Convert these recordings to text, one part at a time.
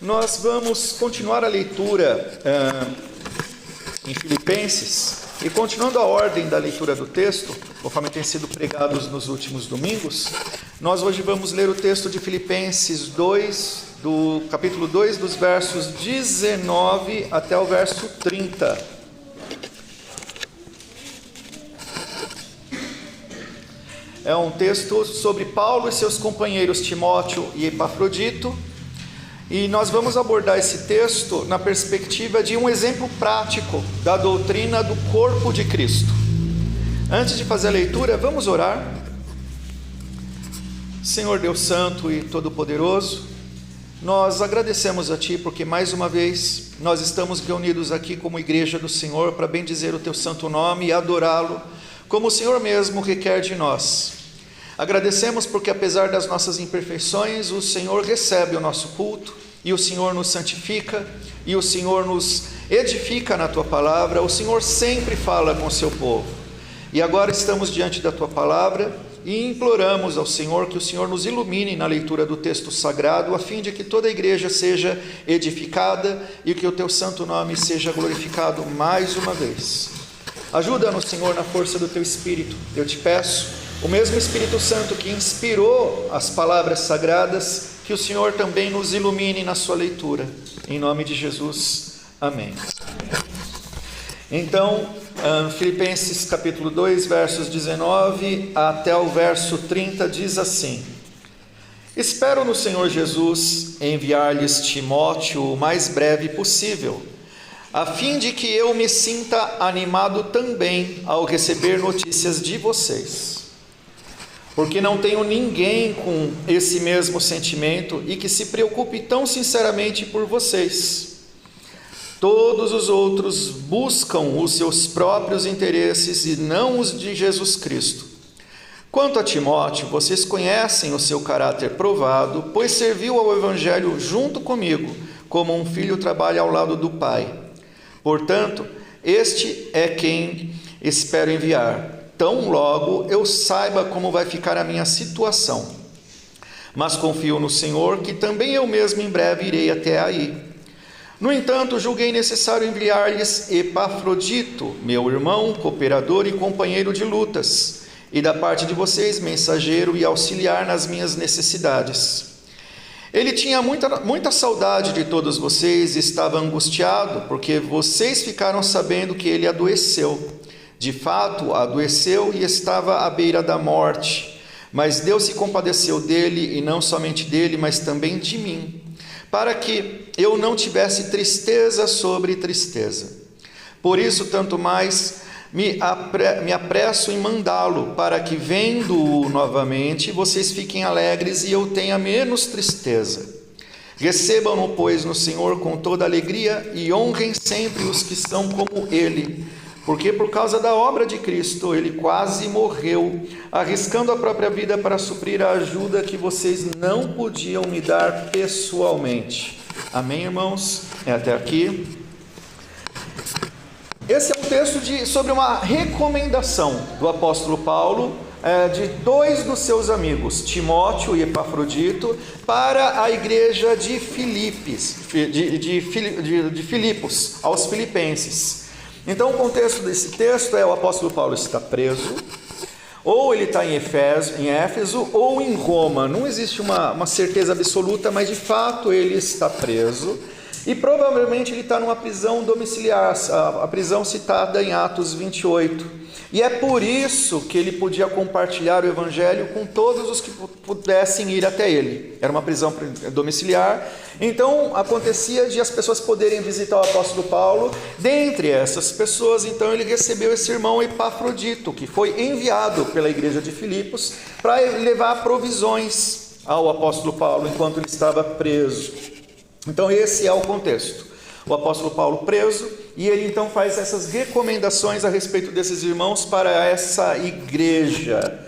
Nós vamos continuar a leitura em Filipenses, e continuando a ordem da leitura do texto, conforme tem sido pregados nos últimos domingos, nós hoje vamos ler o texto de Filipenses 2, do capítulo 2, dos versos 19 até o verso 30. É um texto sobre Paulo e seus companheiros Timóteo e Epafrodito, e nós vamos abordar esse texto na perspectiva de um exemplo prático da doutrina do corpo de Cristo. Antes de fazer a leitura, vamos orar. Senhor Deus Santo e Todo-Poderoso, nós agradecemos a Ti porque mais uma vez nós estamos reunidos aqui como igreja do Senhor para bendizer o Teu santo nome e adorá-lo como o Senhor mesmo requer de nós. Agradecemos porque apesar das nossas imperfeições, o Senhor recebe o nosso culto, e o Senhor nos santifica, e o Senhor nos edifica na Tua palavra. O Senhor sempre fala com o seu povo, e agora estamos diante da Tua palavra, e imploramos ao Senhor que o Senhor nos ilumine na leitura do texto sagrado, a fim de que toda a igreja seja edificada, e que o Teu santo nome seja glorificado mais uma vez. Ajuda-nos, Senhor, na força do Teu Espírito. Eu te peço, o mesmo Espírito Santo que inspirou as palavras sagradas, que o Senhor também nos ilumine na sua leitura. Em nome de Jesus. Amém. Então, Filipenses capítulo 2, versos 19 até o verso 30 diz assim: Espero no Senhor Jesus enviar-lhes Timóteo o mais breve possível, a fim de que eu me sinta animado também ao receber notícias de vocês. Porque não tenho ninguém com esse mesmo sentimento e que se preocupe tão sinceramente por vocês. Todos os outros buscam os seus próprios interesses e não os de Jesus Cristo. Quanto a Timóteo, vocês conhecem o seu caráter provado, pois serviu ao Evangelho junto comigo, como um filho trabalha ao lado do pai. Portanto, este é quem espero enviar, tão logo eu saiba como vai ficar a minha situação. Mas confio no Senhor que também eu mesmo em breve irei até aí. No entanto, julguei necessário enviar-lhes Epafrodito, meu irmão, cooperador e companheiro de lutas, e da parte de vocês, mensageiro e auxiliar nas minhas necessidades. Ele tinha muita saudade de todos vocês e estava angustiado, porque vocês ficaram sabendo que ele adoeceu. De fato, adoeceu e estava à beira da morte, mas Deus se compadeceu dele, e não somente dele, mas também de mim, para que eu não tivesse tristeza sobre tristeza. Por isso, tanto mais me apresso em mandá-lo, para que, vendo-o novamente, vocês fiquem alegres e eu tenha menos tristeza. Recebam-no, pois, no Senhor com toda alegria, e honrem sempre os que são como ele, porque por causa da obra de Cristo ele quase morreu, arriscando a própria vida para suprir a ajuda que vocês não podiam me dar pessoalmente. Amém, irmãos? É até aqui. Esse é um texto sobre uma recomendação do apóstolo Paulo, de dois dos seus amigos, Timóteo e Epafrodito, para a igreja de Filipos, aos filipenses. Então o contexto desse texto é: o apóstolo Paulo está preso, ou ele está em Éfeso ou em Roma. Não existe uma certeza absoluta, mas de fato ele está preso, e provavelmente ele está numa prisão domiciliar, a prisão citada em Atos 28. E é por isso que ele podia compartilhar o Evangelho com todos os que pudessem ir até ele. Era uma prisão domiciliar, então acontecia de as pessoas poderem visitar o apóstolo Paulo. Dentre essas pessoas, então, ele recebeu esse irmão Epafrodito, que foi enviado pela igreja de Filipos para levar provisões ao apóstolo Paulo enquanto ele estava preso. Então esse é o contexto. O apóstolo Paulo preso, e ele então faz essas recomendações a respeito desses irmãos para essa igreja.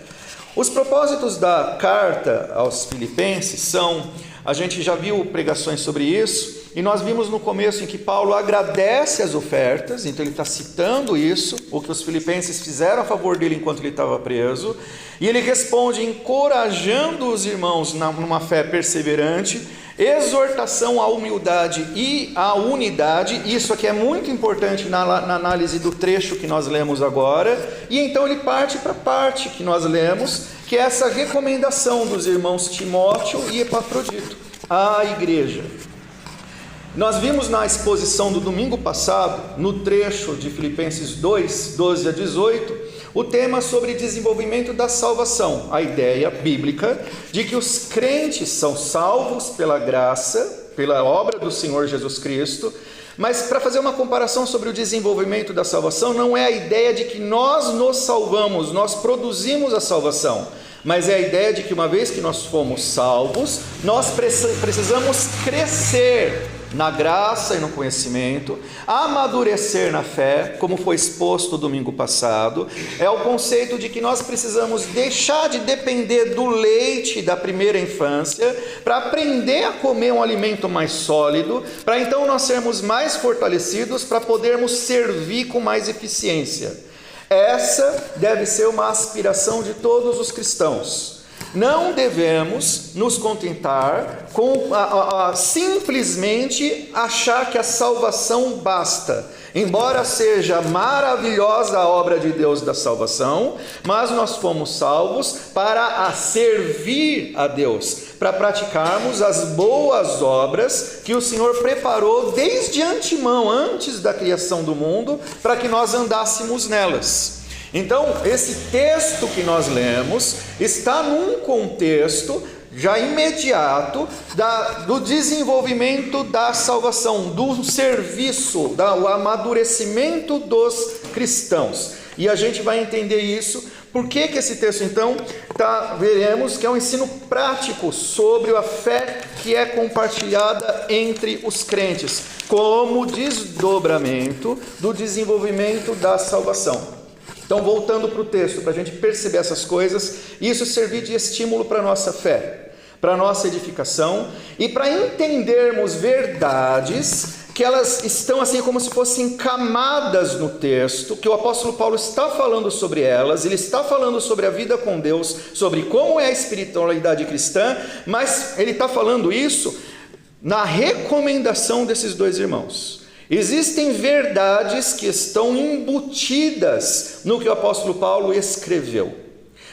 Os propósitos da carta aos filipenses são, a gente já viu pregações sobre isso, e nós vimos no começo em que Paulo agradece as ofertas, então ele está citando isso, o que os filipenses fizeram a favor dele enquanto ele estava preso, e ele responde encorajando os irmãos numa fé perseverante, exortação à humildade e à unidade. Isso aqui é muito importante na análise do trecho que nós lemos agora. E então ele parte para a parte que nós lemos, que é essa recomendação dos irmãos Timóteo e Epafrodito à igreja. Nós vimos na exposição do domingo passado, no trecho de Filipenses 2, 12 a 18, o tema sobre desenvolvimento da salvação, a ideia bíblica de que os crentes são salvos pela graça, pela obra do Senhor Jesus Cristo, mas para fazer uma comparação sobre o desenvolvimento da salvação, não é a ideia de que nós nos salvamos, nós produzimos a salvação, mas é a ideia de que uma vez que nós fomos salvos, nós precisamos crescer na graça e no conhecimento, amadurecer na fé, como foi exposto domingo passado. É o conceito de que nós precisamos deixar de depender do leite da primeira infância, para aprender a comer um alimento mais sólido, para então nós sermos mais fortalecidos, para podermos servir com mais eficiência. Essa deve ser uma aspiração de todos os cristãos. Não devemos nos contentar com simplesmente achar que a salvação basta. Embora seja maravilhosa a obra de Deus da salvação, mas nós fomos salvos para servir a Deus, para praticarmos as boas obras que o Senhor preparou desde antemão, antes da criação do mundo, para que nós andássemos nelas. Então, esse texto que nós lemos está num contexto já imediato do desenvolvimento da salvação, do serviço, do amadurecimento dos cristãos. E a gente vai entender isso. Por que esse texto, então, veremos que é um ensino prático sobre a fé que é compartilhada entre os crentes, como desdobramento do desenvolvimento da salvação. Então, voltando para o texto, para a gente perceber essas coisas, isso servir de estímulo para a nossa fé, para a nossa edificação, e para entendermos verdades que elas estão assim como se fossem camadas no texto, que o apóstolo Paulo está falando sobre elas, ele está falando sobre a vida com Deus, sobre como é a espiritualidade cristã, mas ele está falando isso na recomendação desses dois irmãos. Existem verdades que estão embutidas no que o apóstolo Paulo escreveu,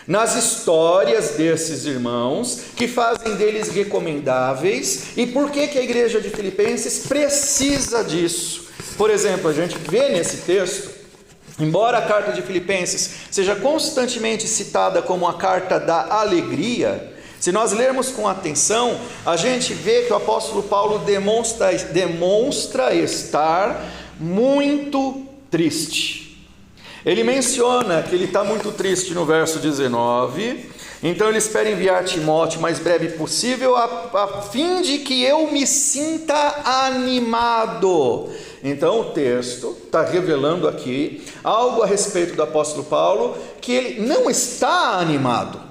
nas histórias desses irmãos, que fazem deles recomendáveis. E por que a igreja de Filipenses precisa disso? Por exemplo, a gente vê nesse texto, embora a carta de Filipenses seja constantemente citada como a carta da alegria, se nós lermos com atenção, a gente vê que o apóstolo Paulo demonstra estar muito triste. Ele menciona que ele está muito triste no verso 19, então ele espera enviar Timóteo o mais breve possível, a fim de que eu me sinta animado. Então o texto está revelando aqui algo a respeito do apóstolo Paulo, que ele não está animado.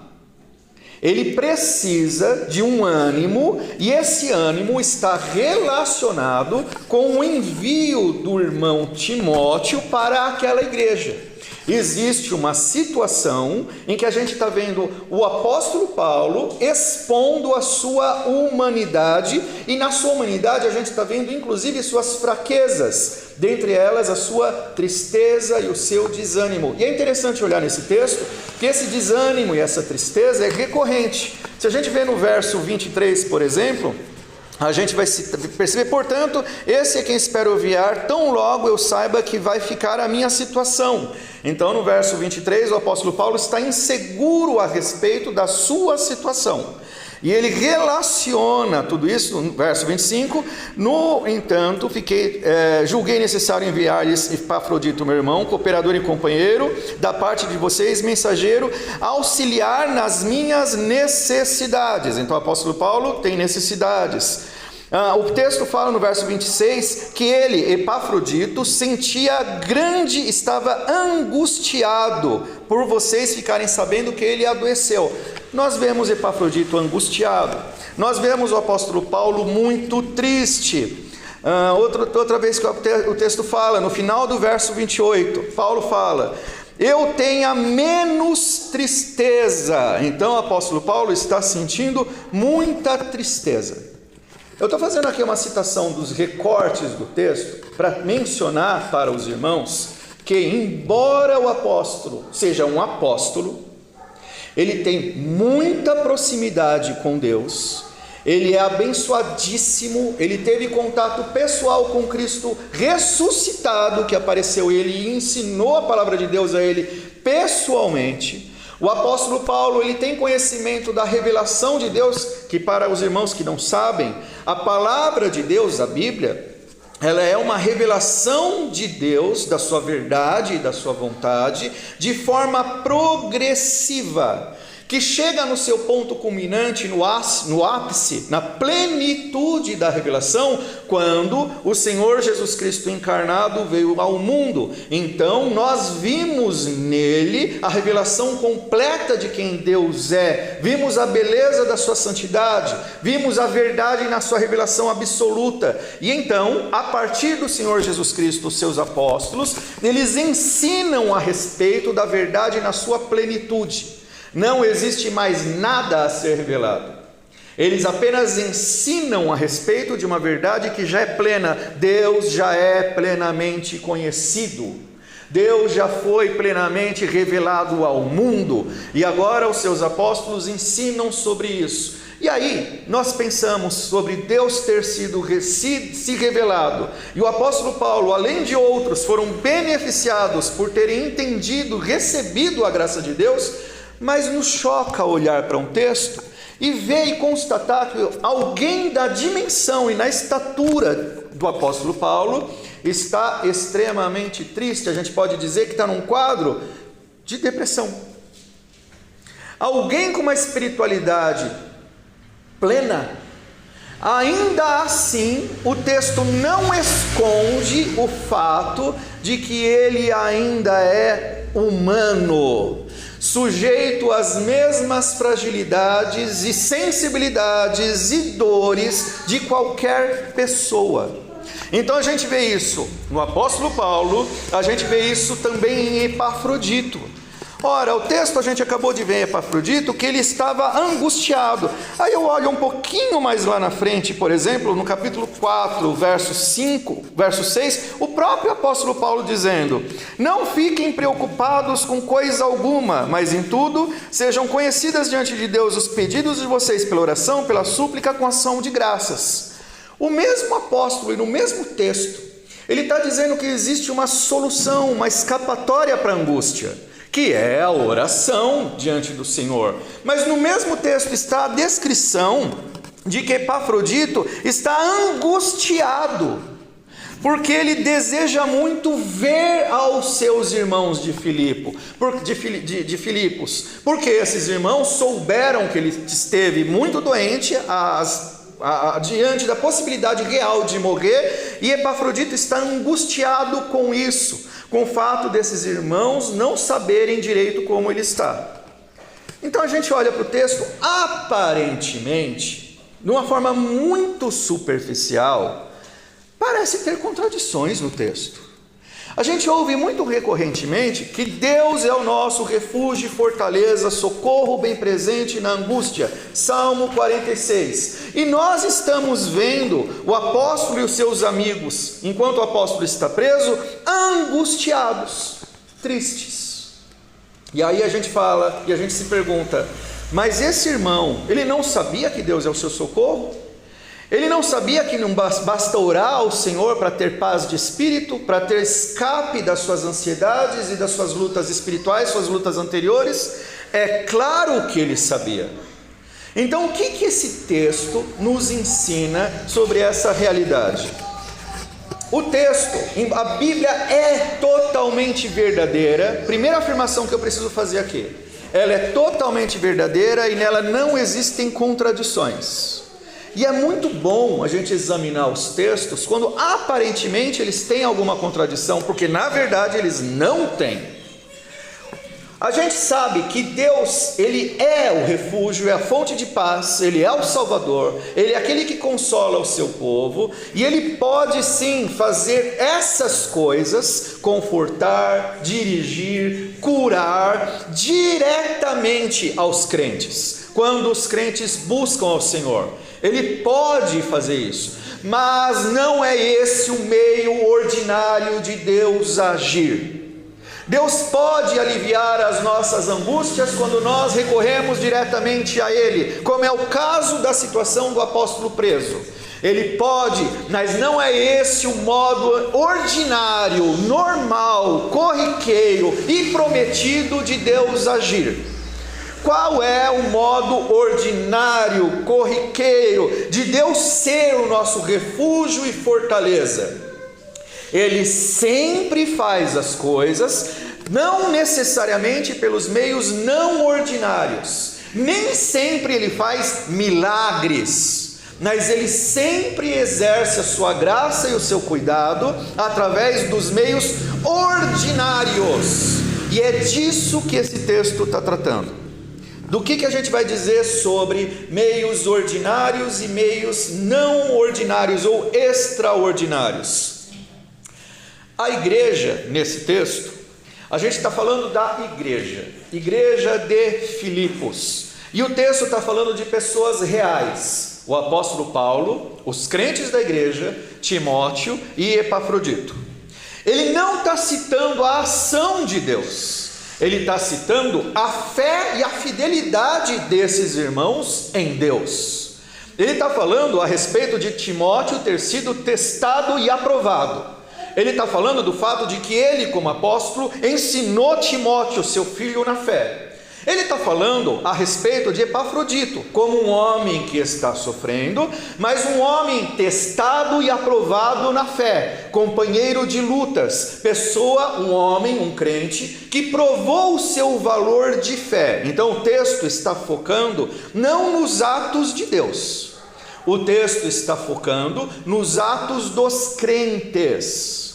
Ele precisa de um ânimo, e esse ânimo está relacionado com o envio do irmão Timóteo para aquela igreja. Existe uma situação em que a gente está vendo o apóstolo Paulo expondo a sua humanidade, e na sua humanidade a gente está vendo inclusive suas fraquezas, dentre elas a sua tristeza e o seu desânimo. E é interessante olhar nesse texto que esse desânimo e essa tristeza é recorrente. Se a gente vê no verso 23, por exemplo, a gente vai perceber: portanto, esse é quem espero enviar, tão logo eu saiba que vai ficar a minha situação. Então, no verso 23, o apóstolo Paulo está inseguro a respeito da sua situação. E ele relaciona tudo isso no verso 25. No entanto, julguei necessário enviar-lhes Epafrodito, meu irmão, cooperador e companheiro, da parte de vocês, mensageiro, auxiliar nas minhas necessidades. Então o apóstolo Paulo tem necessidades. O texto fala no verso 26 que ele, Epafrodito, estava angustiado por vocês ficarem sabendo que ele adoeceu. Nós vemos Epafrodito angustiado, nós vemos o apóstolo Paulo muito triste. Outra vez que o texto fala, no final do verso 28, Paulo fala: eu tenha menos tristeza. Então o apóstolo Paulo está sentindo muita tristeza. Eu estou fazendo aqui uma citação dos recortes do texto para mencionar para os irmãos que, embora o apóstolo seja um apóstolo, ele tem muita proximidade com Deus, ele é abençoadíssimo, ele teve contato pessoal com Cristo ressuscitado, que apareceu ele e ensinou a palavra de Deus a ele pessoalmente. O apóstolo Paulo, ele tem conhecimento da revelação de Deus, que para os irmãos que não sabem, a palavra de Deus, a Bíblia, ela é uma revelação de Deus, da sua verdade e da sua vontade, de forma progressiva, que chega no seu ponto culminante, no ápice, na plenitude da revelação, quando o Senhor Jesus Cristo encarnado veio ao mundo. Então nós vimos nele a revelação completa de quem Deus é, vimos a beleza da sua santidade, vimos a verdade na sua revelação absoluta. E então, a partir do Senhor Jesus Cristo, os seus apóstolos, eles ensinam a respeito da verdade na sua plenitude. Não existe mais nada a ser revelado. Eles apenas ensinam a respeito de uma verdade que já é plena. Deus já é plenamente conhecido. Deus já foi plenamente revelado ao mundo. E agora os seus apóstolos ensinam sobre isso. E aí nós pensamos sobre Deus ter se revelado. E o apóstolo Paulo, além de outros, foram beneficiados por terem entendido, recebido a graça de Deus. Mas nos choca olhar para um texto e ver e constatar que alguém da dimensão e na estatura do apóstolo Paulo está extremamente triste. A gente pode dizer que está num quadro de depressão. Alguém com uma espiritualidade plena, ainda assim o texto não esconde o fato de que ele ainda é humano, sujeito às mesmas fragilidades e sensibilidades e dores de qualquer pessoa. Então a gente vê isso no apóstolo Paulo, a gente vê isso também em Epafrodito. Ora, o texto a gente acabou de ver em Epafrodito que ele estava angustiado. Aí eu olho um pouquinho mais lá na frente, por exemplo, no capítulo 4, verso 6, o próprio apóstolo Paulo dizendo: não fiquem preocupados com coisa alguma, mas em tudo sejam conhecidas diante de Deus os pedidos de vocês pela oração, pela súplica, com ação de graças. O mesmo apóstolo e no mesmo texto, ele está dizendo que existe uma solução, uma escapatória para a angústia, que é a oração diante do Senhor. Mas no mesmo texto está a descrição de que Epafrodito está angustiado, porque ele deseja muito ver aos seus irmãos de Filipos, porque esses irmãos souberam que ele esteve muito doente, diante da possibilidade real de morrer, e Epafrodito está angustiado com isso, com o fato desses irmãos não saberem direito como ele está. Então a gente olha para o texto, aparentemente, de uma forma muito superficial, parece ter contradições no texto. A gente ouve muito recorrentemente que Deus é o nosso refúgio e fortaleza, socorro bem presente na angústia, Salmo 46. E nós estamos vendo o apóstolo e os seus amigos, enquanto o apóstolo está preso, angustiados, tristes. E aí a gente fala, e a gente se pergunta, mas esse irmão, ele não sabia que Deus é o seu socorro? Ele não sabia que não basta orar ao Senhor para ter paz de espírito, para ter escape das suas ansiedades e das suas lutas espirituais, suas lutas anteriores? É claro que ele sabia. Então o que esse texto nos ensina sobre essa realidade? O texto, a Bíblia é totalmente verdadeira. Primeira afirmação que eu preciso fazer aqui: ela é totalmente verdadeira e nela não existem contradições. E é muito bom a gente examinar os textos quando aparentemente eles têm alguma contradição, porque na verdade eles não têm. A gente sabe que Deus, Ele é o refúgio, é a fonte de paz, Ele é o Salvador, Ele é aquele que consola o seu povo, e Ele pode sim fazer essas coisas, confortar, dirigir, curar diretamente aos crentes, quando os crentes buscam ao Senhor. Ele pode fazer isso, mas não é esse o meio ordinário de Deus agir. Deus pode aliviar as nossas angústias quando nós recorremos diretamente a Ele, como é o caso da situação do apóstolo preso. Ele pode, mas não é esse o modo ordinário, normal, corriqueiro e prometido de Deus agir. Qual é o modo ordinário, corriqueiro de Deus ser o nosso refúgio e fortaleza? Ele sempre faz as coisas, não necessariamente pelos meios não ordinários. Nem sempre ele faz milagres, mas ele sempre exerce a sua graça e o seu cuidado através dos meios ordinários. E é disso que esse texto está tratando. Do que a gente vai dizer sobre meios ordinários e meios não ordinários ou extraordinários? A igreja, nesse texto, a gente está falando da igreja de Filipos, e o texto está falando de pessoas reais, o apóstolo Paulo, os crentes da igreja, Timóteo e Epafrodito. Ele não está citando a ação de Deus, ele está citando a fé e a fidelidade desses irmãos em Deus. Ele está falando a respeito de Timóteo ter sido testado e aprovado. Ele está falando do fato de que ele, como apóstolo, ensinou Timóteo, seu filho, na fé. Ele está falando a respeito de Epafrodito, como um homem que está sofrendo, mas um homem testado e aprovado na fé, companheiro de lutas, pessoa, um homem, um crente, que provou o seu valor de fé. Então o texto está focando não nos atos de Deus, o texto está focando nos atos dos crentes.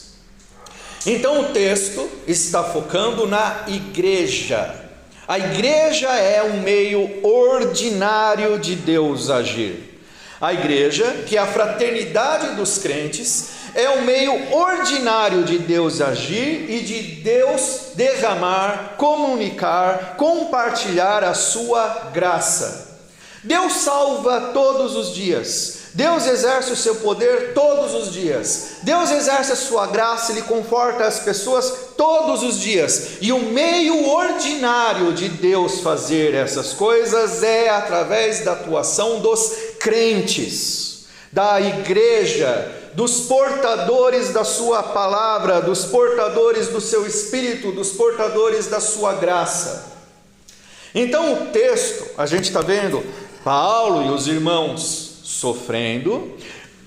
Então o texto está focando na igreja. A igreja é um meio ordinário de Deus agir. A igreja, que é a fraternidade dos crentes, é um meio ordinário de Deus agir e de Deus derramar, comunicar, compartilhar a sua graça. Deus salva todos os dias. Deus exerce o seu poder todos os dias. Deus exerce a sua graça, Ele conforta as pessoas todos os dias. E o meio ordinário de Deus fazer essas coisas é através da atuação dos crentes, da igreja, dos portadores da sua palavra, dos portadores do seu espírito, dos portadores da sua graça. Então o texto, a gente está vendo Paulo e os irmãos sofrendo,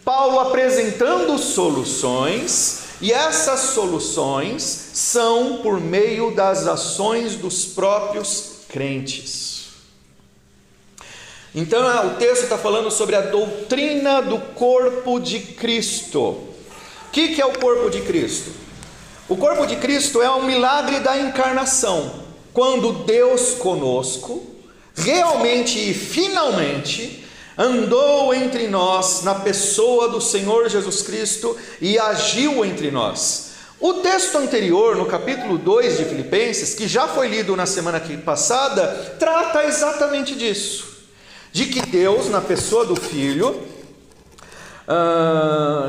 Paulo apresentando soluções, e essas soluções são por meio das ações dos próprios crentes. Então o texto está falando sobre a doutrina do corpo de Cristo. O que é o corpo de Cristo? O corpo de Cristo é um milagre da encarnação, quando Deus conosco, realmente e finalmente, andou entre nós na pessoa do Senhor Jesus Cristo e agiu entre nós. O texto anterior, no capítulo 2 de Filipenses, que já foi lido na semana passada, trata exatamente disso, de que Deus, na pessoa do Filho,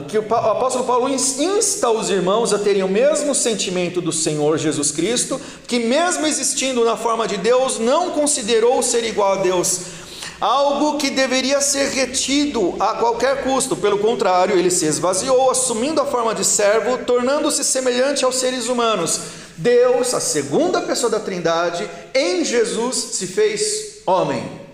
que o apóstolo Paulo insta os irmãos a terem o mesmo sentimento do Senhor Jesus Cristo, que mesmo existindo na forma de Deus, não considerou ser igual a Deus algo que deveria ser retido a qualquer custo. Pelo contrário, ele se esvaziou, assumindo a forma de servo, tornando-se semelhante aos seres humanos. Deus, a segunda pessoa da Trindade, em Jesus se fez homem.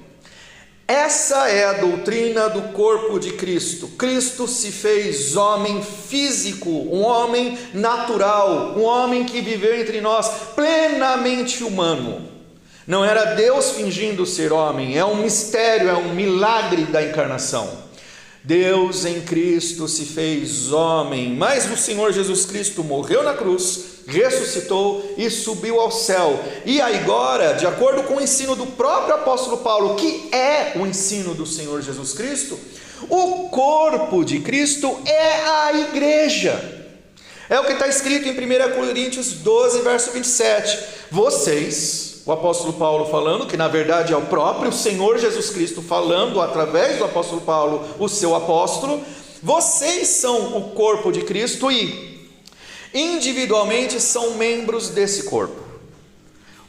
Essa é a doutrina do corpo de Cristo. Cristo se fez homem físico, um homem natural, um homem que viveu entre nós, plenamente humano. Não era Deus fingindo ser homem, é um mistério, é um milagre da encarnação. Deus em Cristo se fez homem, mas o Senhor Jesus Cristo morreu na cruz, ressuscitou e subiu ao céu. E agora, de acordo com o ensino do próprio apóstolo Paulo, que é o ensino do Senhor Jesus Cristo, o corpo de Cristo é a igreja. É o que está escrito em 1 Coríntios 12, verso 27. Vocês O apóstolo Paulo falando, que na verdade é o próprio Senhor Jesus Cristo falando através do apóstolo Paulo, o seu apóstolo. Vocês são o corpo de Cristo e individualmente são membros desse corpo.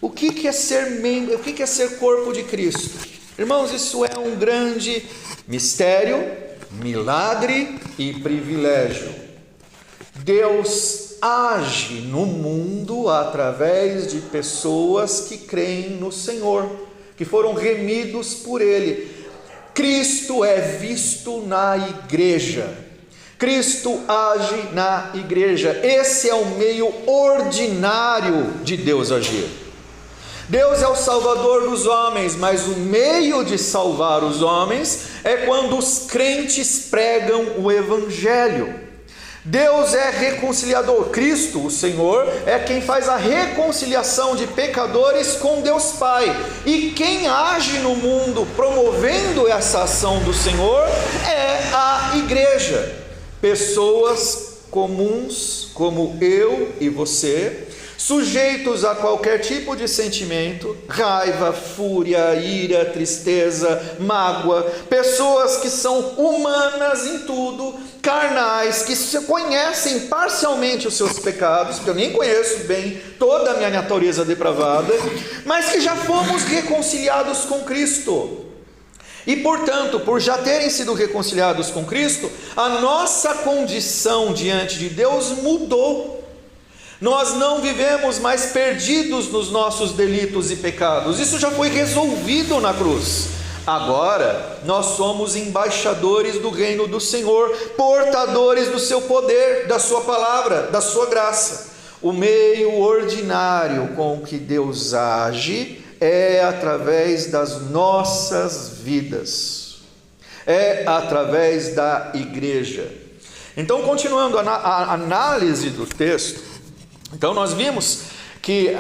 O que é ser membro? O que é ser corpo de Cristo? Irmãos, isso é um grande mistério, milagre e privilégio. Deus age no mundo através de pessoas que creem no Senhor, que foram remidos por Ele. Cristo é visto na igreja. Cristo age na igreja. Esse é o meio ordinário de Deus agir. Deus é o Salvador dos homens, mas o meio de salvar os homens é quando os crentes pregam o Evangelho. Deus é reconciliador. Cristo, o Senhor, é quem faz a reconciliação de pecadores com Deus Pai. E quem age no mundo promovendo essa ação do Senhor é a igreja. Pessoas comuns como eu e você, sujeitos a qualquer tipo de sentimento, raiva, fúria, ira, tristeza, mágoa, pessoas que são humanas em tudo, carnais, que conhecem parcialmente os seus pecados, porque eu nem conheço bem toda a minha natureza depravada, mas que já fomos reconciliados com Cristo. E portanto, por já terem sido reconciliados com Cristo, a nossa condição diante de Deus mudou. Nós não vivemos mais perdidos nos nossos delitos e pecados. Isso já foi resolvido na cruz. Agora nós somos embaixadores do reino do Senhor, portadores do seu poder, da sua palavra, da sua graça. O meio ordinário com que Deus age é através das nossas vidas, é através da igreja. Então, continuando a análise do texto, então nós vimos que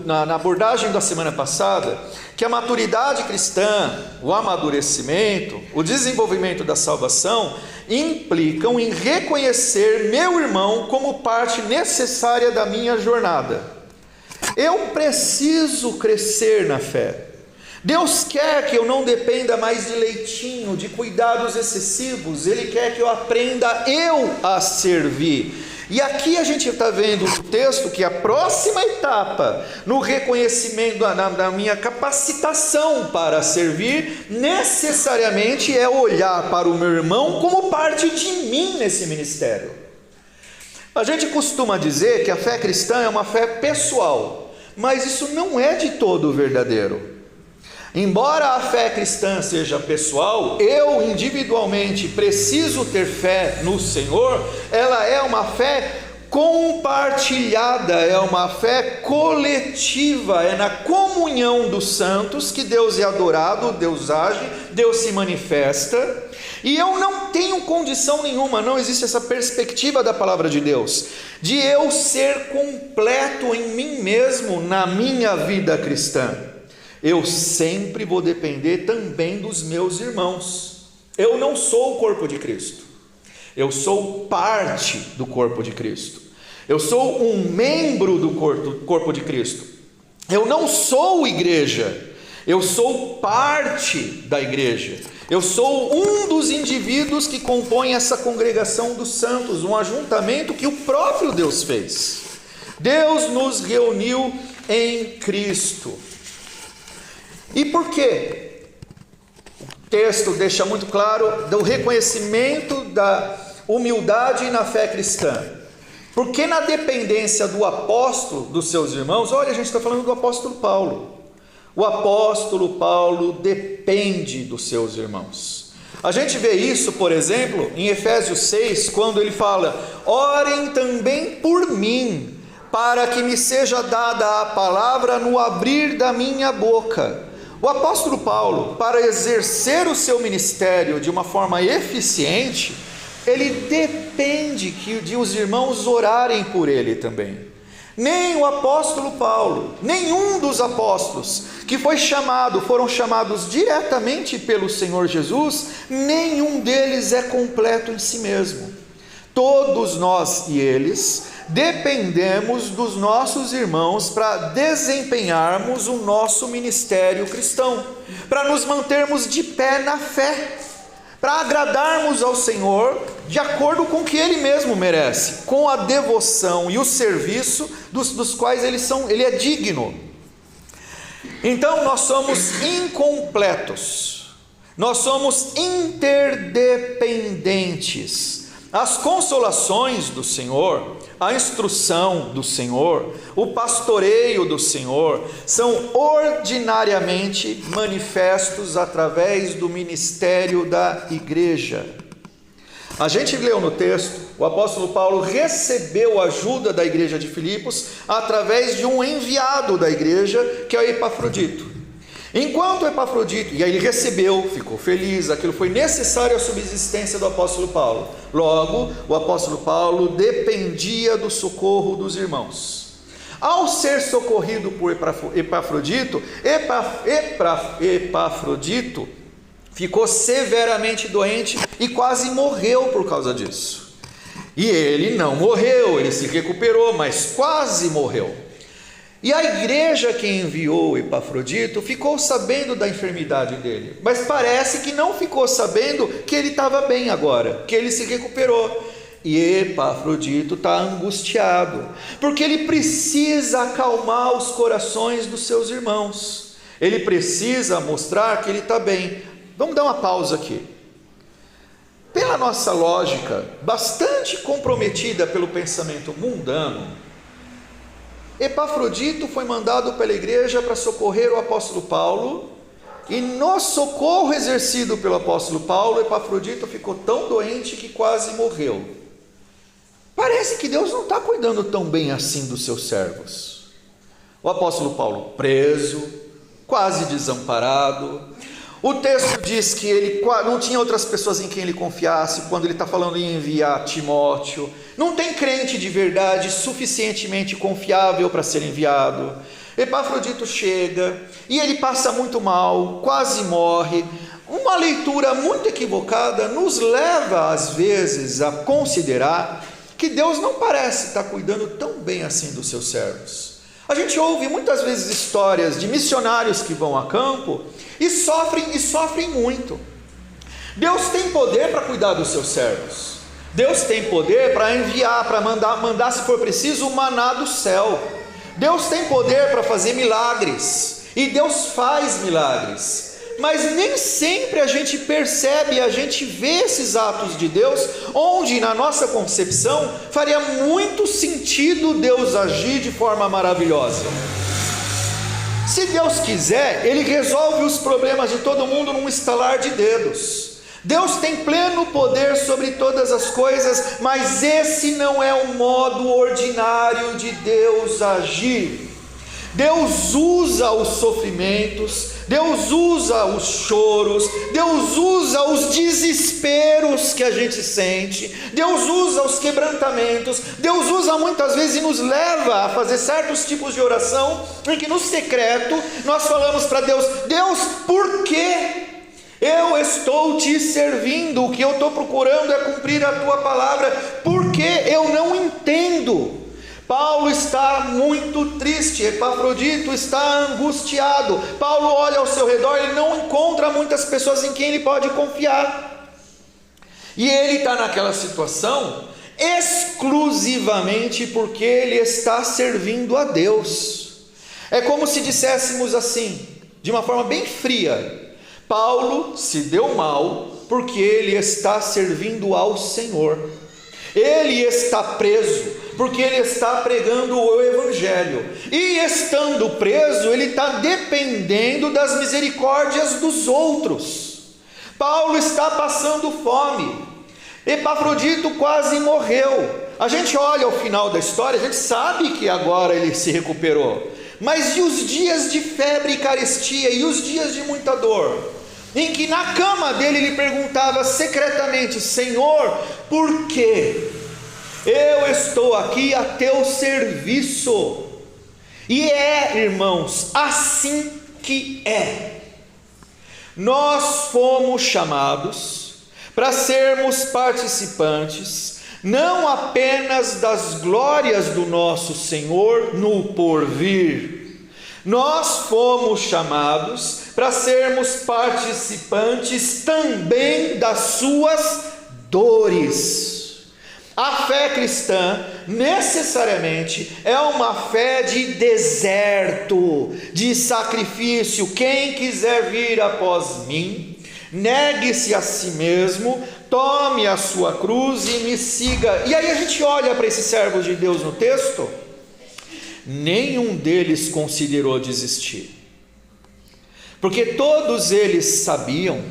na abordagem da semana passada, que a maturidade cristã, o amadurecimento, o desenvolvimento da salvação implicam em reconhecer meu irmão como parte necessária da minha jornada. Eu preciso crescer na fé. Deus quer que eu não dependa mais de leitinho, de cuidados excessivos. Ele quer que eu aprenda a servir. E aqui a gente está vendo no texto que a próxima etapa no reconhecimento da minha capacitação para servir necessariamente é olhar para o meu irmão como parte de mim nesse ministério. A gente costuma dizer que a fé cristã é uma fé pessoal, mas isso não é de todo verdadeiro. Embora a fé cristã seja pessoal, eu individualmente preciso ter fé no Senhor, ela é uma fé compartilhada, é uma fé coletiva, é na comunhão dos santos que Deus é adorado, Deus age, Deus se manifesta, e eu não tenho condição nenhuma, não existe essa perspectiva da palavra de Deus, de eu ser completo em mim mesmo na minha vida cristã. Eu sempre vou depender também dos meus irmãos. Eu não sou o corpo de Cristo, eu sou parte do corpo de Cristo, eu sou um membro do corpo de Cristo. Eu não sou igreja, eu sou parte da igreja. Eu sou um dos indivíduos que compõem essa congregação dos santos, um ajuntamento que o próprio Deus fez. Deus nos reuniu em Cristo. E por quê? O texto deixa muito claro do reconhecimento da humildade na fé cristã. Porque na dependência do apóstolo dos seus irmãos, olha, a gente está falando do apóstolo Paulo. O apóstolo Paulo depende dos seus irmãos. A gente vê isso, por exemplo, em Efésios 6, quando ele fala: orem também por mim, para que me seja dada a palavra no abrir da minha boca. O apóstolo Paulo, para exercer o seu ministério de uma forma eficiente, ele depende de os irmãos orarem por ele também. Nem o apóstolo Paulo, nenhum dos apóstolos que foram chamados diretamente pelo Senhor Jesus, nenhum deles é completo em si mesmo. Todos nós e eles dependemos dos nossos irmãos para desempenharmos o nosso ministério cristão, para nos mantermos de pé na fé, para agradarmos ao Senhor de acordo com o que Ele mesmo merece, com a devoção e o serviço dos quais Ele é digno. Então nós somos incompletos, nós somos interdependentes. As consolações do Senhor, a instrução do Senhor, o pastoreio do Senhor, são ordinariamente manifestos através do ministério da igreja. A gente leu no texto, o apóstolo Paulo recebeu a ajuda da igreja de Filipos através de um enviado da igreja, que é o Epafrodito. Enquanto o Epafrodito, e aí ele recebeu, ficou feliz, aquilo foi necessário à subsistência do apóstolo Paulo. Logo, o apóstolo Paulo dependia do socorro dos irmãos. Ao ser socorrido por Epafrodito, Epafrodito ficou severamente doente e quase morreu por causa disso. E ele não morreu, ele se recuperou, mas quase morreu. E a igreja que enviou Epafrodito ficou sabendo da enfermidade dele, mas parece que não ficou sabendo que ele estava bem agora, que ele se recuperou. E Epafrodito está angustiado, porque ele precisa acalmar os corações dos seus irmãos, ele precisa mostrar que ele está bem. Vamos dar uma pausa aqui. Pela nossa lógica, bastante comprometida pelo pensamento mundano, Epafrodito foi mandado pela igreja para socorrer o apóstolo Paulo, e no socorro exercido pelo apóstolo Paulo, Epafrodito ficou tão doente que quase morreu. Parece que Deus não está cuidando tão bem assim dos seus servos. O apóstolo Paulo preso, quase desamparado. O texto diz que ele não tinha outras pessoas em quem ele confiasse, quando ele está falando em enviar Timóteo. Não tem crente de verdade suficientemente confiável para ser enviado. Epafrodito chega e ele passa muito mal, quase morre. Uma leitura muito equivocada nos leva às vezes a considerar que Deus não parece estar cuidando tão bem assim dos seus servos. A gente ouve muitas vezes histórias de missionários que vão a campo e sofrem muito. Deus tem poder para cuidar dos seus servos. Deus tem poder para enviar, para mandar se for preciso, o maná do céu. Deus tem poder para fazer milagres, e Deus faz milagres. Mas nem sempre a gente percebe, a gente vê esses atos de Deus, onde na nossa concepção faria muito sentido Deus agir de forma maravilhosa. Se Deus quiser, Ele resolve os problemas de todo mundo num estalar de dedos. Deus tem pleno poder sobre todas as coisas, mas esse não é o modo ordinário de Deus agir. Deus usa os sofrimentos, Deus usa os choros, Deus usa os desesperos que a gente sente, Deus usa os quebrantamentos, Deus usa muitas vezes e nos leva a fazer certos tipos de oração, porque no secreto nós falamos para Deus: Deus, por quê? Eu estou te servindo, o que eu estou procurando é cumprir a tua palavra, porque eu não entendo. Paulo está muito triste, Epafrodito está angustiado. Paulo olha ao seu redor, ele não encontra muitas pessoas em quem ele pode confiar. E ele está naquela situação exclusivamente porque ele está servindo a Deus. É como se disséssemos assim, de uma forma bem fria: Paulo se deu mal porque ele está servindo ao Senhor. Ele está preso porque ele está pregando o Evangelho, e estando preso, ele está dependendo das misericórdias dos outros. Paulo está passando fome, Epafrodito quase morreu. A gente olha ao final da história, a gente sabe que agora ele se recuperou, mas e os dias de febre e carestia, e os dias de muita dor, em que na cama dele ele perguntava secretamente: Senhor, por quê? Eu estou aqui a teu serviço. E irmãos, assim que é. Nós fomos chamados para sermos participantes não apenas das glórias do nosso Senhor no porvir. Nós fomos chamados para sermos participantes também das suas dores. A fé cristã necessariamente é uma fé de deserto, de sacrifício. Quem quiser vir após mim, negue-se a si mesmo, tome a sua cruz e me siga. E aí a gente olha para esses servos de Deus no texto, nenhum deles considerou desistir, porque todos eles sabiam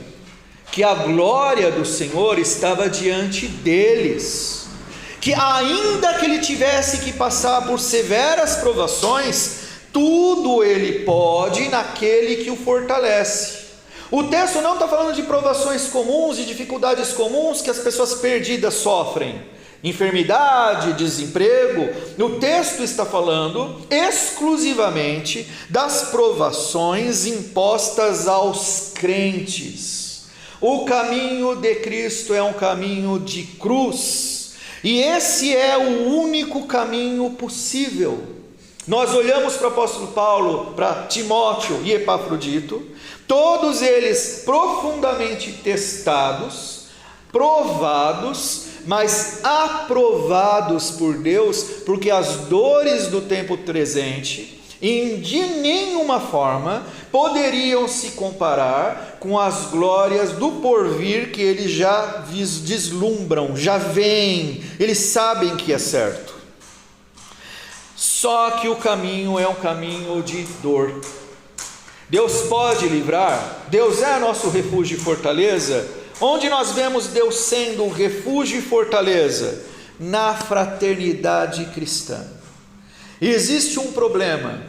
que a glória do Senhor estava diante deles, que ainda que ele tivesse que passar por severas provações, tudo ele pode naquele que o fortalece. O texto não está falando de provações comuns, de dificuldades comuns que as pessoas perdidas sofrem, enfermidade, desemprego. O texto está falando exclusivamente das provações impostas aos crentes. O caminho de Cristo é um caminho de cruz, e esse é o único caminho possível. Nós olhamos para o apóstolo Paulo, para Timóteo e Epafrodito, todos eles profundamente testados, provados, mas aprovados por Deus, porque as dores do tempo presente de nenhuma forma poderiam se comparar com as glórias do porvir que eles já deslumbram, já veem, eles sabem que é certo. Só que o caminho é um caminho de dor. Deus pode livrar, Deus é nosso refúgio e fortaleza. Onde nós vemos Deus sendo refúgio e fortaleza? Na fraternidade cristã. Existe um problema,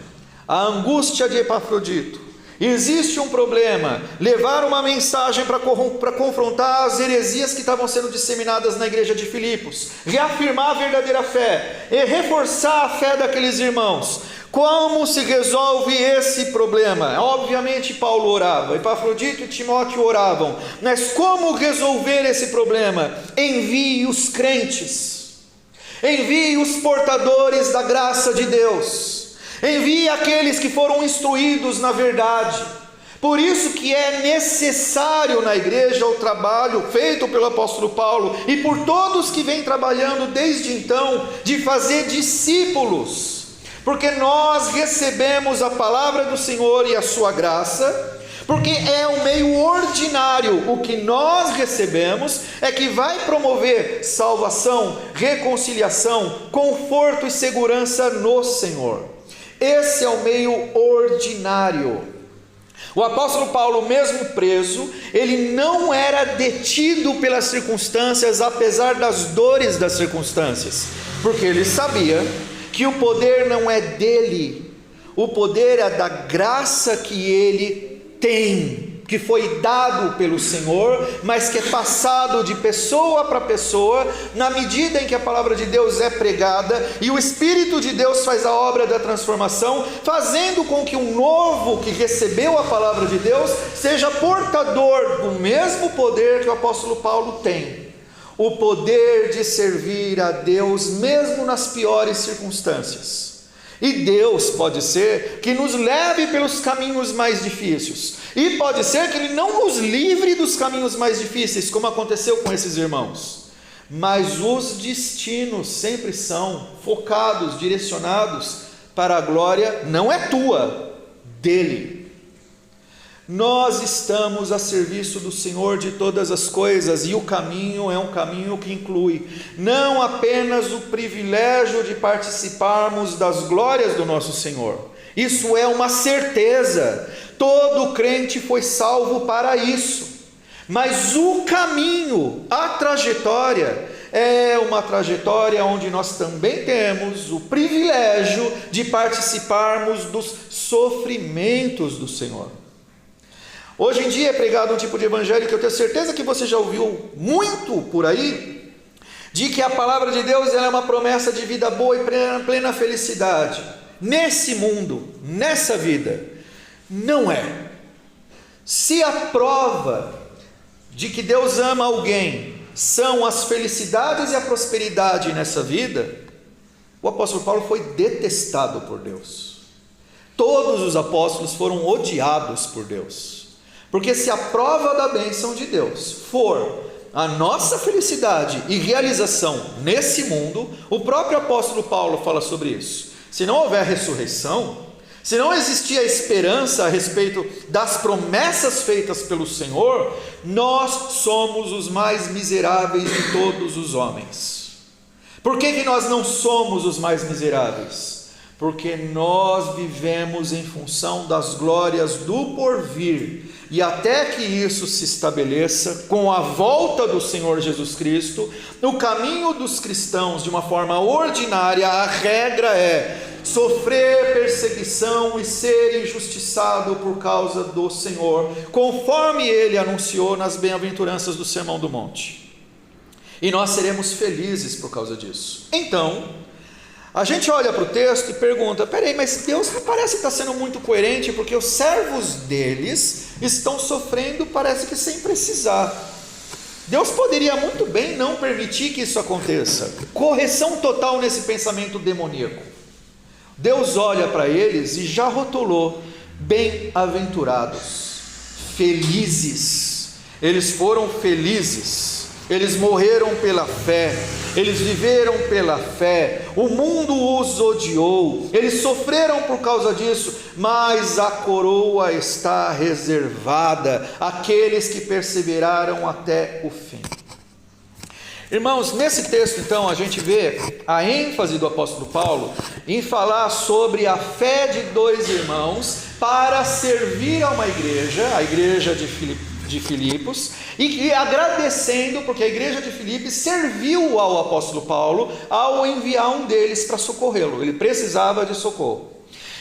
a angústia de Epafrodito. Existe um problema, levar uma mensagem para confrontar as heresias que estavam sendo disseminadas na igreja de Filipos, reafirmar a verdadeira fé e reforçar a fé daqueles irmãos. Como se resolve esse problema? Obviamente Paulo orava, Epafrodito e Timóteo oravam, mas como resolver esse problema? Envie os crentes, envie os portadores da graça de Deus, envie aqueles que foram instruídos na verdade. Por isso que é necessário na igreja o trabalho feito pelo apóstolo Paulo e por todos que vêm trabalhando desde então, de fazer discípulos, porque nós recebemos a palavra do Senhor e a sua graça, porque é um meio ordinário. O que nós recebemos é que vai promover salvação, reconciliação, conforto e segurança no Senhor. Esse é o meio ordinário. O apóstolo Paulo, mesmo preso, ele não era detido pelas circunstâncias, apesar das dores das circunstâncias, porque ele sabia que o poder não é dele, o poder é da graça que ele tem, que foi dado pelo Senhor, mas que é passado de pessoa para pessoa, na medida em que a palavra de Deus é pregada, e o Espírito de Deus faz a obra da transformação, fazendo com que um novo que recebeu a palavra de Deus, seja portador do mesmo poder que o apóstolo Paulo tem, o poder de servir a Deus, mesmo nas piores circunstâncias. E Deus pode ser que nos leve pelos caminhos mais difíceis, e pode ser que Ele não nos livre dos caminhos mais difíceis, como aconteceu com esses irmãos, mas os destinos sempre são focados, direcionados para a glória, não é tua, dele. Nós estamos a serviço do Senhor de todas as coisas, e o caminho é um caminho que inclui não apenas o privilégio de participarmos das glórias do nosso Senhor, isso é uma certeza, todo crente foi salvo para isso, mas o caminho, a trajetória, é uma trajetória onde nós também temos o privilégio de participarmos dos sofrimentos do Senhor. Hoje em dia é pregado um tipo de evangelho que eu tenho certeza que você já ouviu muito por aí, de que a palavra de Deus ela é uma promessa de vida boa e plena felicidade, nesse mundo, nessa vida. Não é. Se a prova de que Deus ama alguém são as felicidades e a prosperidade nessa vida, o apóstolo Paulo foi detestado por Deus. Todos os apóstolos foram odiados por Deus, porque se a prova da bênção de Deus for a nossa felicidade e realização nesse mundo, o próprio apóstolo Paulo fala sobre isso. Se não houver ressurreição, se não existir a esperança a respeito das promessas feitas pelo Senhor, nós somos os mais miseráveis de todos os homens. Por que nós não somos os mais miseráveis? Porque nós vivemos em função das glórias do porvir, e até que isso se estabeleça, com a volta do Senhor Jesus Cristo, no caminho dos cristãos, de uma forma ordinária, a regra é sofrer perseguição e ser injustiçado por causa do Senhor, conforme Ele anunciou nas bem-aventuranças do Sermão do Monte. E nós seremos felizes por causa disso. Então, a gente olha para o texto e pergunta: peraí, mas Deus não parece estar sendo muito coerente, porque os servos deles estão sofrendo, parece que sem precisar. Deus poderia muito bem não permitir que isso aconteça. Correção total nesse pensamento demoníaco. Deus olha para eles e já rotulou: bem-aventurados, felizes. Eles foram felizes. Eles morreram pela fé, eles viveram pela fé, o mundo os odiou, eles sofreram por causa disso, mas a coroa está reservada àqueles que perseveraram até o fim. Irmãos, nesse texto então a gente vê a ênfase do apóstolo Paulo em falar sobre a fé de dois irmãos para servir a uma igreja, a igreja de Filipos, e agradecendo, porque a igreja de Filipos serviu ao apóstolo Paulo ao enviar um deles para socorrê-lo. Ele precisava de socorro.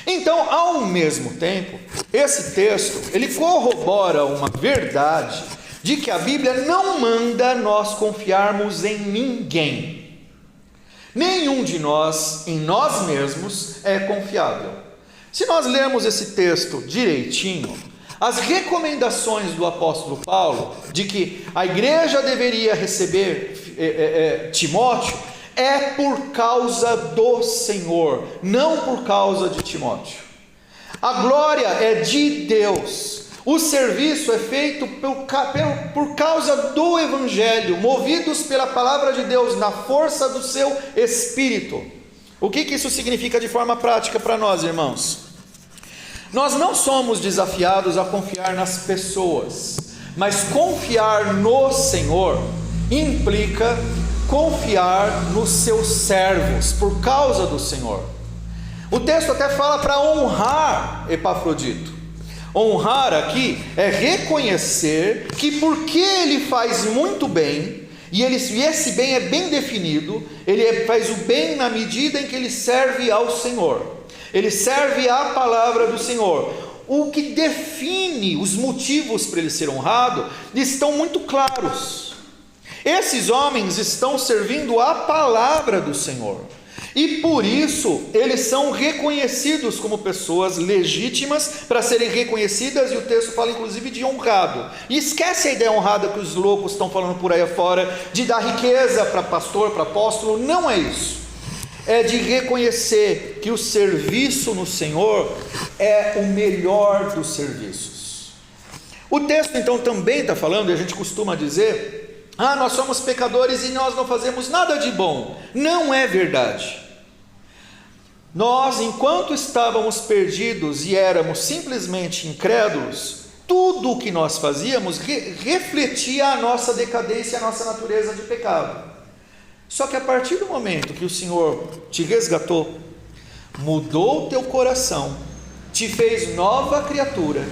Então, ao mesmo tempo, esse texto ele corrobora uma verdade de que a Bíblia não manda nós confiarmos em ninguém. Nenhum de nós, em nós mesmos, é confiável. Se nós lermos esse texto direitinho, as recomendações do apóstolo Paulo de que a igreja deveria receber Timóteo é por causa do Senhor, não por causa de Timóteo. A glória é de Deus, o serviço é feito por causa do Evangelho, movidos pela palavra de Deus, na força do seu Espírito. O que isso significa de forma prática para nós, irmãos? Nós não somos desafiados a confiar nas pessoas, mas confiar no Senhor implica confiar nos seus servos, por causa do Senhor. O texto até fala para honrar Epafrodito. Honrar aqui é reconhecer que porque ele faz muito bem, e esse bem é bem definido, ele faz o bem na medida em que ele serve ao Senhor. Ele serve à palavra do Senhor. O que define os motivos para ele ser honrado estão muito claros. Esses homens estão servindo à palavra do Senhor, e por isso eles são reconhecidos como pessoas legítimas para serem reconhecidas, e o texto fala inclusive de honrado. E esquece a ideia honrada que os loucos estão falando por aí afora, de dar riqueza para pastor, para apóstolo. Não é isso. É de reconhecer que o serviço no Senhor é o melhor dos serviços. O texto então também está falando, e a gente costuma dizer: nós somos pecadores e nós não fazemos nada de bom. Não é verdade. Nós, enquanto estávamos perdidos e éramos simplesmente incrédulos, tudo o que nós fazíamos refletia a nossa decadência, a nossa natureza de pecado. Só que a partir do momento que o Senhor te resgatou, mudou o teu coração, te fez nova criatura,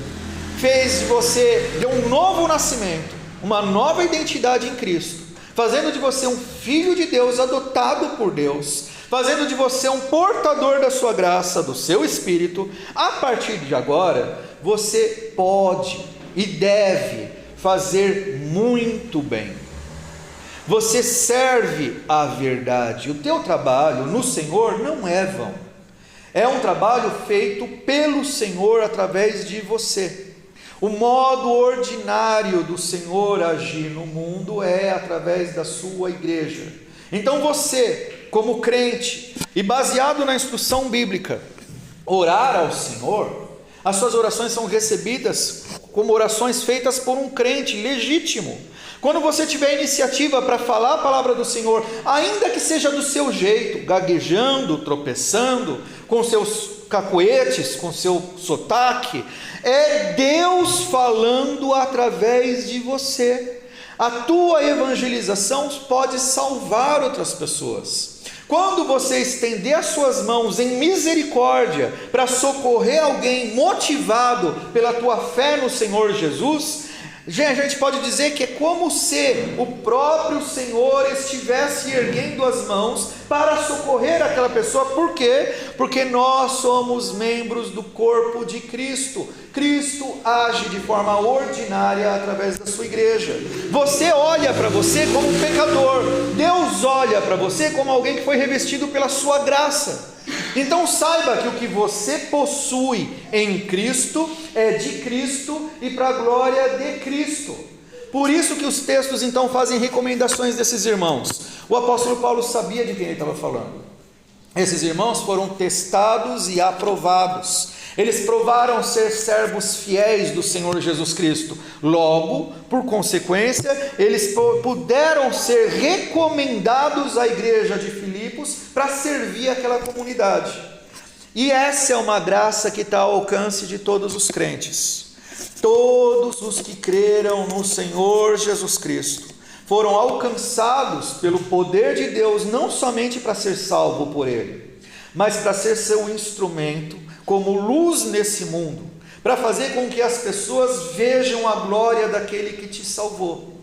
fez de você, deu um novo nascimento, uma nova identidade em Cristo, fazendo de você um filho de Deus, adotado por Deus, fazendo de você um portador da sua graça, do seu Espírito. A partir de agora, você pode e deve fazer muito bem. Você serve à verdade. O teu trabalho no Senhor não é vão. É um trabalho feito pelo Senhor através de você. O modo ordinário do Senhor agir no mundo é através da sua igreja. Então você, como crente, e baseado na instrução bíblica, orar ao Senhor, as suas orações são recebidas como orações feitas por um crente legítimo. Quando você tiver iniciativa para falar a palavra do Senhor, ainda que seja do seu jeito, gaguejando, tropeçando, com seus cacuetes, com seu sotaque, é Deus falando através de você. A tua evangelização pode salvar outras pessoas. Quando você estender as suas mãos em misericórdia para socorrer alguém motivado pela tua fé no Senhor Jesus, a gente pode dizer que é como se o próprio Senhor estivesse erguendo as mãos para socorrer aquela pessoa. Por quê? Porque nós somos membros do corpo de Cristo. Cristo age de forma ordinária através da sua igreja. Você olha para você como um pecador, Deus olha para você como alguém que foi revestido pela sua graça. Então saiba que o que você possui em Cristo é de Cristo e para a glória de Cristo. Por isso que os textos então fazem recomendações desses irmãos. O apóstolo Paulo sabia de quem ele estava falando. Esses irmãos foram testados e aprovados. Eles provaram ser servos fiéis do Senhor Jesus Cristo. Logo, por consequência, eles puderam ser recomendados à igreja de Filipos para servir aquela comunidade. E essa é uma graça que está ao alcance de todos os crentes. Todos os que creram no Senhor Jesus Cristo foram alcançados pelo poder de Deus, não somente para ser salvo por Ele, mas para ser seu instrumento como luz nesse mundo, para fazer com que as pessoas vejam a glória daquele que te salvou.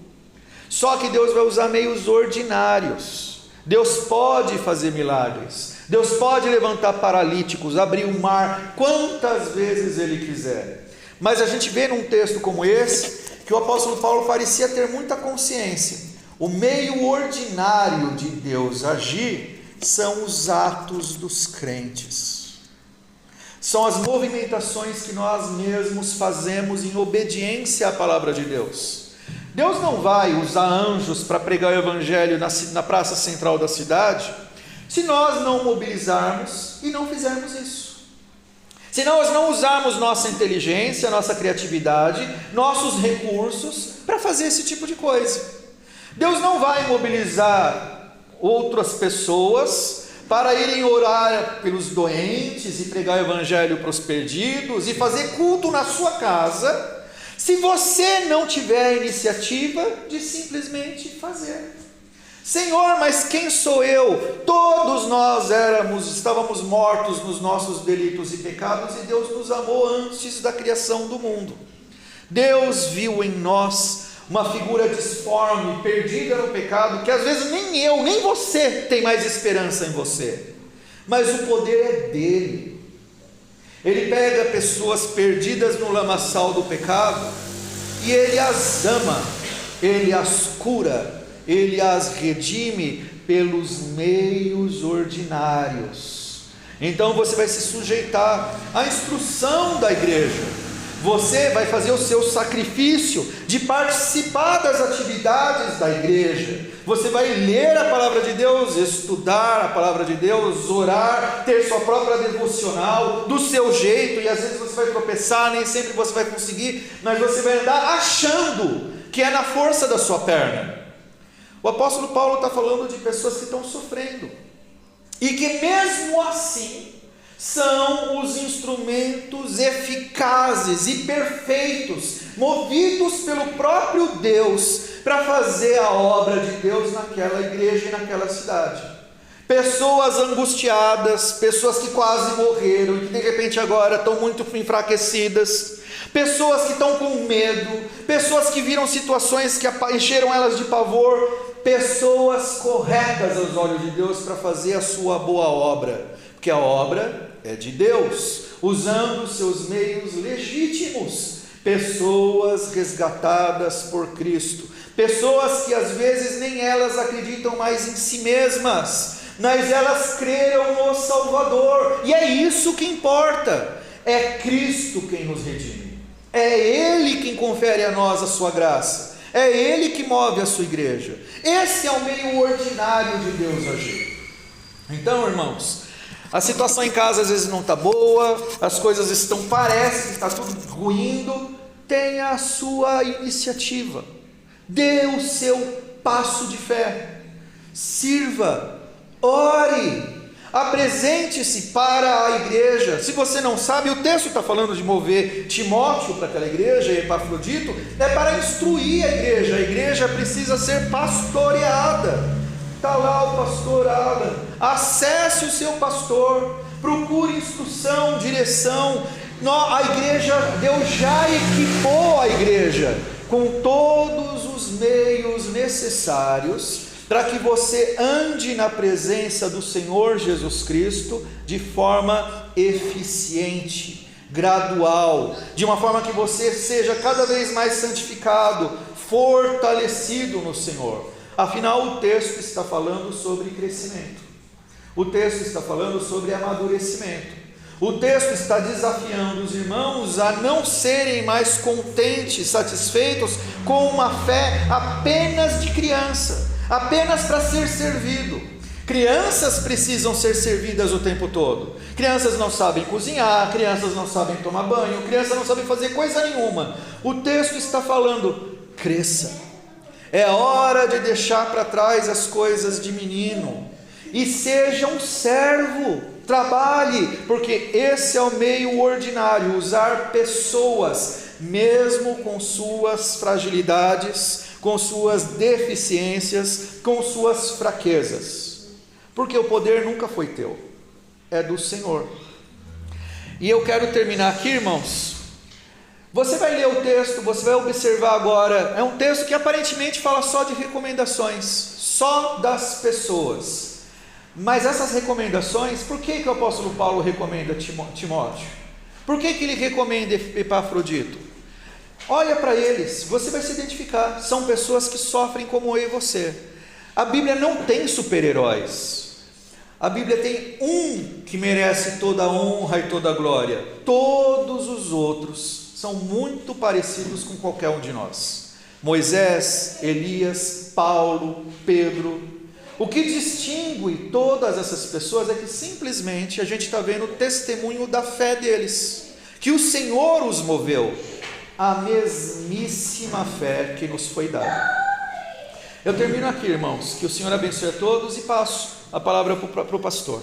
Só que Deus vai usar meios ordinários. Deus pode fazer milagres, Deus pode levantar paralíticos, abrir o mar quantas vezes Ele quiser. Mas a gente vê num texto como esse, que o apóstolo Paulo parecia ter muita consciência. O meio ordinário de Deus agir são os atos dos crentes. São as movimentações que nós mesmos fazemos em obediência à palavra de Deus. Deus não vai usar anjos para pregar o evangelho na praça central da cidade, se nós não mobilizarmos e não fizermos isso. Se nós não usarmos nossa inteligência, nossa criatividade, nossos recursos para fazer esse tipo de coisa. Deus não vai mobilizar outras pessoas para irem orar pelos doentes e pregar o evangelho para os perdidos e fazer culto na sua casa, se você não tiver a iniciativa de simplesmente fazer. Senhor, mas quem sou eu? Todos nós estávamos mortos nos nossos delitos e pecados, e Deus nos amou antes da criação do mundo. Deus viu em nós uma figura disforme, perdida no pecado, que às vezes nem eu, nem você tem mais esperança em você, mas o poder é dele. Ele pega pessoas perdidas no lamaçal do pecado e Ele as ama, Ele as cura, Ele as redime pelos meios ordinários. Então você vai se sujeitar à instrução da igreja, você vai fazer o seu sacrifício de participar das atividades da igreja, você vai ler a palavra de Deus, estudar a palavra de Deus, orar, ter sua própria devocional, do seu jeito, e às vezes você vai tropeçar, nem sempre você vai conseguir, mas você vai andar achando que é na força da sua perna. O apóstolo Paulo está falando de pessoas que estão sofrendo, e que mesmo assim são os instrumentos eficazes e perfeitos, movidos pelo próprio Deus, para fazer a obra de Deus naquela igreja e naquela cidade. Pessoas angustiadas, pessoas que quase morreram e que de repente agora estão muito enfraquecidas, pessoas que estão com medo, pessoas que viram situações que encheram elas de pavor, pessoas corretas aos olhos de Deus para fazer a sua boa obra, porque a obra é de Deus, usando seus meios legítimos, pessoas resgatadas por Cristo, pessoas que às vezes nem elas acreditam mais em si mesmas, mas elas creram no Salvador, e é isso que importa, é Cristo quem nos redime. É Ele quem confere a nós a sua graça. É Ele que move a sua igreja. Esse é o meio ordinário de Deus agir. Então, irmãos, a situação em casa às vezes não está boa, as coisas parece que está tudo ruindo. Tenha a sua iniciativa, dê o seu passo de fé, sirva, ore, apresente-se para a igreja. Se você não sabe, o texto está falando de mover Timóteo para aquela igreja, e Epafrodito, é para instruir a igreja precisa ser pastoreada. Está lá o pastor Alan, acesse o seu pastor, procure instrução, direção. A igreja, Deus já equipou a igreja com todos os meios necessários para que você ande na presença do Senhor Jesus Cristo de forma eficiente, gradual, de uma forma que você seja cada vez mais santificado, fortalecido no Senhor. Afinal, o texto está falando sobre crescimento, o texto está falando sobre amadurecimento. O texto está desafiando os irmãos a não serem mais contentes, satisfeitos com uma fé apenas de criança, apenas para ser servido. Crianças precisam ser servidas o tempo todo. Crianças não sabem cozinhar, crianças não sabem tomar banho, crianças não sabem fazer coisa nenhuma. O texto está falando: cresça. É hora de deixar para trás as coisas de menino e seja um servo. Trabalhe, porque esse é o meio ordinário, usar pessoas, mesmo com suas fragilidades, com suas deficiências, com suas fraquezas, porque o poder nunca foi teu, é do Senhor. E eu quero terminar aqui, irmãos. Você vai ler o texto, você vai observar agora, é um texto que aparentemente fala só de recomendações, só das pessoas. Mas essas recomendações, por que o apóstolo Paulo recomenda Timóteo? Por que ele recomenda Epafrodito? Olha para eles, você vai se identificar, são pessoas que sofrem como eu e você. A Bíblia não tem super-heróis, a Bíblia tem um que merece toda a honra e toda a glória. Todos os outros são muito parecidos com qualquer um de nós. Moisés, Elias, Paulo, Pedro. O que distingue todas essas pessoas é que simplesmente a gente está vendo o testemunho da fé deles, que o Senhor os moveu, a mesmíssima fé que nos foi dada. Eu termino aqui, irmãos, que o Senhor abençoe a todos e passo a palavra para o pastor.